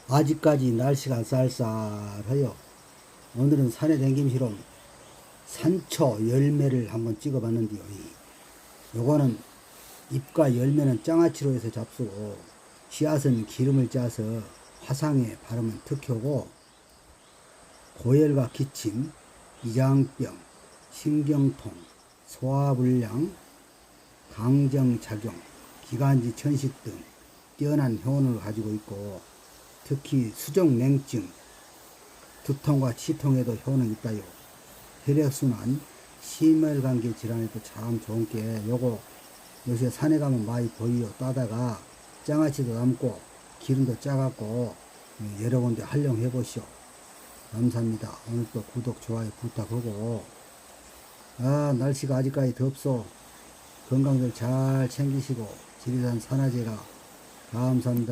아직까지 날씨가 쌀쌀해요. 오늘은 산에 댕김시로 산초 열매를 한번 찍어봤는데요. 요거는 잎과 열매는 장아찌로 해서 잡수고 씨앗은 기름을 짜서 화상에 바르면 특효고, 고열과 기침, 위장병, 신경통, 소화불량, 강정작용, 기관지 천식 등 뛰어난 효능을 가지고 있고, 특히 수족냉증, 두통과 치통에도 효능이 있다요. 혈액순환, 심혈관계 질환에도 참 좋은 게 요새 산에 가면 많이 보이요. 따다가 장아찌도 담고 기름도 짜갖고 여러 군데 활용해 보시오. 감사합니다. 오늘도 구독, 좋아요 부탁하고, 날씨가 아직까지 덥소. 건강들 잘 챙기시고 지리산 산화제가 감사합니다.